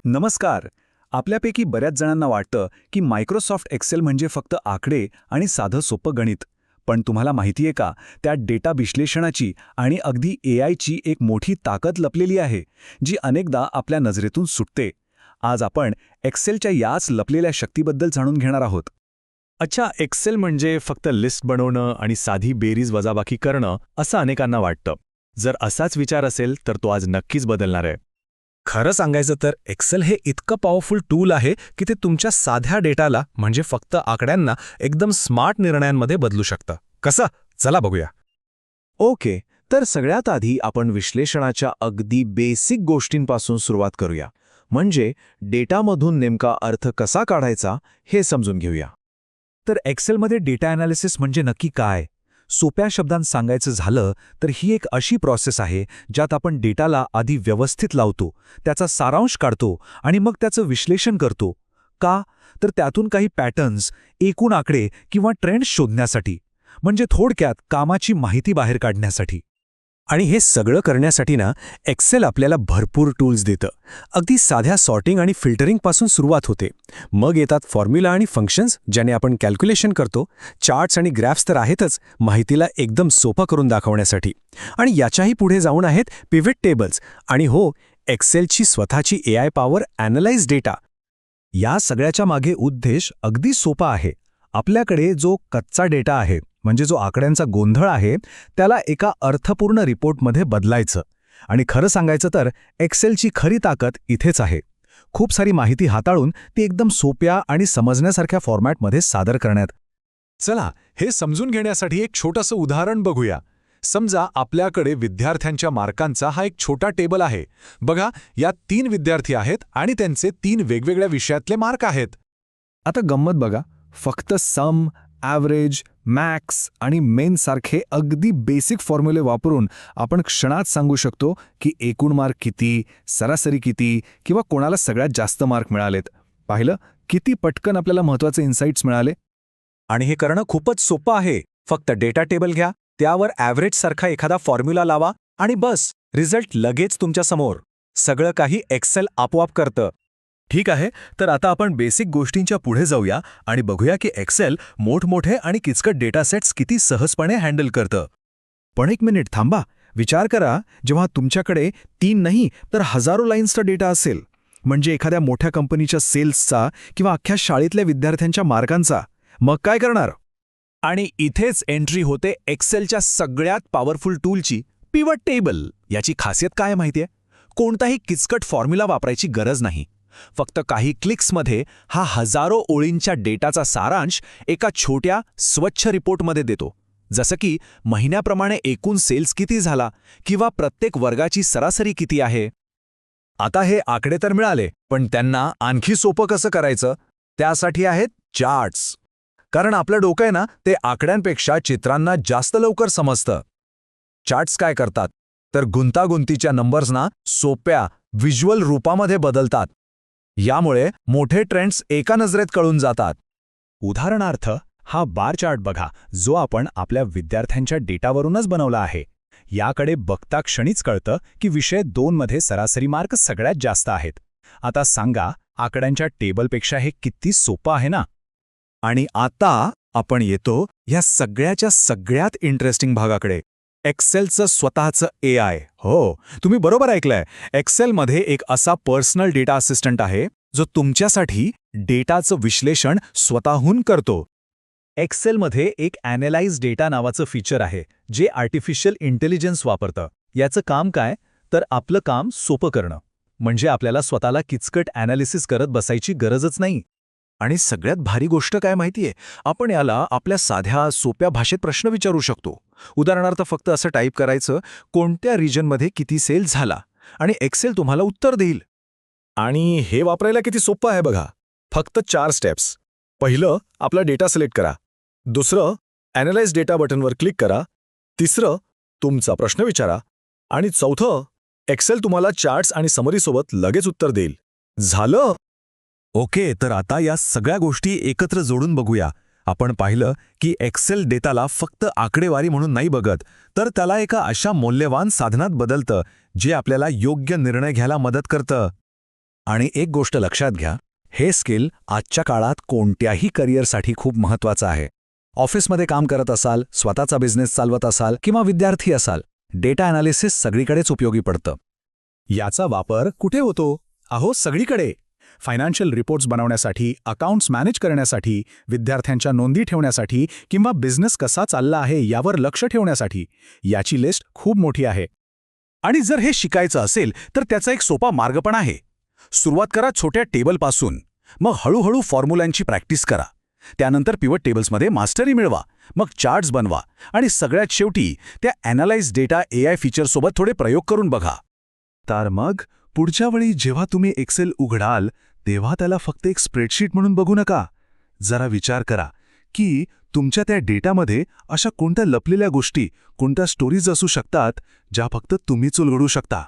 नमस्कार. आपल्यापैकी बऱ्याच जणांना वाटतं की मायक्रोसॉफ्ट एक्सेल म्हणजे फक्त आकडे आणि साधं सोपं गणित. पण तुम्हाला माहिती आहे का, त्यात डेटा विश्लेषणाची आणि अगदी एआयची एक मोठी ताकद लपलेली आहे, जी अनेकदा आपल्या नजरेतून सुटते. आज आपण एक्सेलच्या याच लपलेल्या शक्तीबद्दल जाणून घेणार आहोत. अच्छा, एक्सेल म्हणजे फक्त लिस्ट बनवणं आणि साधी बेरीज वजाबाकी करणं असं अनेकांना वाटतं. जर असाच विचार असेल तर तो आज नक्कीच बदलणार आहे. खरं सांगायचं तर एक्सेल हे इतकं पॉवरफुल टूल आहे की ते तुमच्या साध्या डेटाला म्हणजे फक्त आकड्यांना एकदम स्मार्ट निर्णयांमध्ये बदलू शकतं. कसं? चला बघूया. ओके, तर सगळ्यात आधी आपण विश्लेषणाच्या अगदी बेसिक गोष्टींपासून सुरुवात करूया. म्हणजे डेटामधून नेमका अर्थ कसा काढायचा हे समजून घेऊया. तर एक्सेलमध्ये डेटा ॲनालिसिस म्हणजे नक्की काय? सोप्या शब्दांत सांगायचं झालं तर ही एक अशी प्रोसेस आहे ज्यात आपण डेटाला आधी व्यवस्थित लावतो, त्याचा सारांश काढतो आणि मग त्याचं विश्लेषण करतो. का? तर त्यातून काही पॅटर्न्स, एकूण आकडे किंवा ट्रेंड्स शोधण्यासाठी, म्हणजे थोडक्यात कामाची माहिती बाहेर काढण्यासाठी. आणि हे सगळं करण्यासाठी ना एक्सेल आपल्याला भरपूर टूल्स देतं. अगदी साध्या सॉर्टिंग आणि फिल्टरिंगपासून सुरुवात होते. मग येतात फॉर्म्युला आणि फंक्शन्स ज्याने आपण कॅल्क्युलेशन करतो. चार्ट्स आणि ग्राफ्स तर आहेतच माहितीला एकदम सोपं करून दाखवण्यासाठी. आणि याच्याही पुढे जाऊन आहेत पिव्हट टेबल्स आणि हो, एक्सेलची स्वतःची एआय पॉवर ॲनालाइज डेटा. या सगळ्याच्या मागे उद्देश अगदी सोपा आहे. आपल्याकडे जो कच्चा डेटा आहे, म्हणजे जो आकड्यांचा गोंधळ आहे, त्याला एका अर्थपूर्ण रिपोर्टमध्ये बदलायचं. आणि खरं सांगायचं तर एक्सेलची खरी ताकद इथेच आहे. खूप सारी माहिती हाताळून ती एकदम सोप्या आणि समजण्यासारख्या फॉर्मॅटमध्ये सादर करण्यात. चला, हे समजून घेण्यासाठी एक छोटंसं उदाहरण बघूया. समजा आपल्याकडे विद्यार्थ्यांच्या मार्कांचा हा एक छोटा टेबल आहे. बघा, यात 3 विद्यार्थी आहेत आणि त्यांचे 3 वेगवेगळ्या विषयातले मार्क आहेत. आता गंमत बघा, फक्त सम, ॲव्हरेज, मॅक्स आणि मेन सारखे अगदी बेसिक फॉर्म्युले वापरून आपण क्षणात सांगू शकतो की एकूण मार्क किती, सरासरी किती किंवा कोणाला सगळ्यात जास्त मार्क मिळालेत. पाहिलं किती पटकन आपल्याला महत्त्वाचे इन्साइट्स मिळाले. आणि हे करणं खूपच सोपं आहे. फक्त डेटा टेबल घ्या, त्यावर ॲव्हरेज सारखा एखादा फॉर्म्युला लावा आणि बस, रिझल्ट लगेच तुमच्यासमोर. सगळं काही एक्सेल आपोआप करतं. ठीक आहे, तर आता आपण बेसिक गोष्टींच्या पुढे जाऊया आणि बघूया की एक्सेल मोठमोठे आणि किचकट डेटासेट्स किती सहजपणे हँडल करतं. पण एक मिनिट थांबा. विचार करा, जेव्हा तुमच्याकडे 3 नाही तर हजारो लाईन्सचा डेटा असेल, म्हणजे एखाद्या मोठ्या कंपनीच्या सेल्सचा किंवा अख्ख्या शाळेतल्या विद्यार्थ्यांच्या मार्कांचा, मग काय करणार? आणि इथेच एंट्री होते एक्सेलच्या सगळ्यात पॉवरफुल टूलची, पिव्हट टेबल. याची खासियत काय माहितीये? कोणताही किचकट फॉर्म्युला वापरायची गरज नाही. फक्त काही क्लिक्समध्ये हा हजारो ओळींच्या डेटाचा सारांश एका छोट्या स्वच्छ रिपोर्टमध्ये देतो. जसं की महिन्याप्रमाणे एकूण सेल्स किती झाला किंवा प्रत्येक वर्गाची सरासरी किती आहे. आता हे आकडे तर मिळाले, पण त्यांना आणखी सोपं कसं करायचं? त्यासाठी आहेत चार्ट्स. कारण आपलं डोकं आहे ना, ते आकड्यांपेक्षा चित्रांना जास्त लवकर समजतं. चार्ट्स काय करतात तर गुंतागुंतीच्या नंबर्सना सोप्या व्हिज्युअल रूपामध्ये बदलतात. यामुळे मोठे ट्रेंड्स एका नजरेत कळून जातात. उदाहरणार्थ, हा बार चार्ट बघा, जो आपण आपल्या विद्यार्थ्यांच्या डेटावरूनच बनवला आहे. याकडे बघता क्षणीच कळतं की विषय 2 मध्ये सरासरी मार्क सगळ्यात जास्त आहेत. आता सांगा, आकड्यांच्या टेबलपेक्षा हे किती सोपं आहे ना? आणि आता आपण येतो ह्या सगळ्याच्या सगळ्यात इंटरेस्टिंग भागाकडे, एक्सेलचं स्वतःचं एआय. हो, तुम्ही बरोबर ऐकलंय. एक्सेलमध्ये एक असा पर्सनल डेटा असिस्टंट आहे जो तुमच्यासाठी डेटाचं विश्लेषण स्वतःहून करतो. एक्सेलमध्ये एक ॲनालाइज डेटा नावाचं फीचर आहे, जे आर्टिफिशियल इंटेलिजन्स वापरतं. याचं काम काय? तर आपलं काम सोपं करणं. म्हणजे आपल्याला स्वतःला किचकट ॲनालिसिस करत बसायची गरजच नाही. आणि सगळ्यात भारी गोष्ट काय माहितीये? आपण याला आपल्या साध्या सोप्या भाषेत प्रश्न विचारू शकतो. उदाहरणार्थ फक्त असं टाईप करायचं, कोणत्या रिजनमध्ये किती सेल झाला, आणि एक्सेल तुम्हाला उत्तर देईल. आणि हे वापरायला किती सोपं आहे बघा. फक्त 4 स्टेप्स. पहिलं, आपला डेटा सिलेक्ट करा. दुसरं, ॲनालाइज डेटा बटनवर क्लिक करा. तिसरं, तुमचा प्रश्न विचारा. आणि चौथं, एक्सेल तुम्हाला चार्ट्स आणि समरीसोबत लगेच उत्तर देईल. झालं. ओके, तर आता या सगळ्या गोष्टी एकत्र जोडून बघूया. आपण पाहिलं की एक्सेल डेटाला फक्त आकडेवारी म्हणून नाही बघत, तर त्याला एका अशा मौल्यवान साधनात बदलतं जे आपल्याला योग्य निर्णय घ्यायला मदत करतं. आणि एक गोष्ट लक्षात घ्या, हे स्किल आजच्या काळात कोणत्याही करिअरसाठी खूप महत्त्वाचं आहे. ऑफिसमध्ये काम करत असाल, स्वतःचा बिझनेस चालवत असाल किंवा विद्यार्थी असाल, डेटा अनालिसिस सगळीकडेच उपयोगी पडतं. याचा वापर कुठे होतो? अहो, सगळीकडे. फायनान्शियल रिपोर्ट्स बनवण्यासाठी, अकाउंट्स मॅनेज करण्यासाठी, विद्यार्थ्यांच्या नोंदी ठेवण्यासाठी किंवा बिझनेस कसा चालला आहे यावर लक्ष ठेवण्यासाठी. याची लिस्ट खूप मोठी आहे. आणि जर हे शिकायचं असेल तर त्याचा एक सोपा मार्ग पण आहे. सुरुवात करा छोट्या टेबलपासून, मग हळूहळू फॉर्म्युलांची प्रॅक्टिस करा. त्यानंतर पिवट टेबल्समध्ये मास्टरी मिळवा, मग चार्ट्स बनवा आणि सगळ्यात शेवटी त्या ॲनालाइज डेटा AI फीचरसोबत थोडे प्रयोग करून बघा. तर मग पुढच्या वेळी जेव्हा तुम्ही एक्सेल उघडाल तेव्हा त्याला फक्त एक स्प्रेडशीट म्हणून बघू नका. जरा विचार करा की तुमच्या त्या डेटामध्ये अशा कोणत्या लपलेल्या गोष्टी, कोणत्या स्टोरीज असू शकतात ज्या फक्त तुम्हीच उलगडू शकता.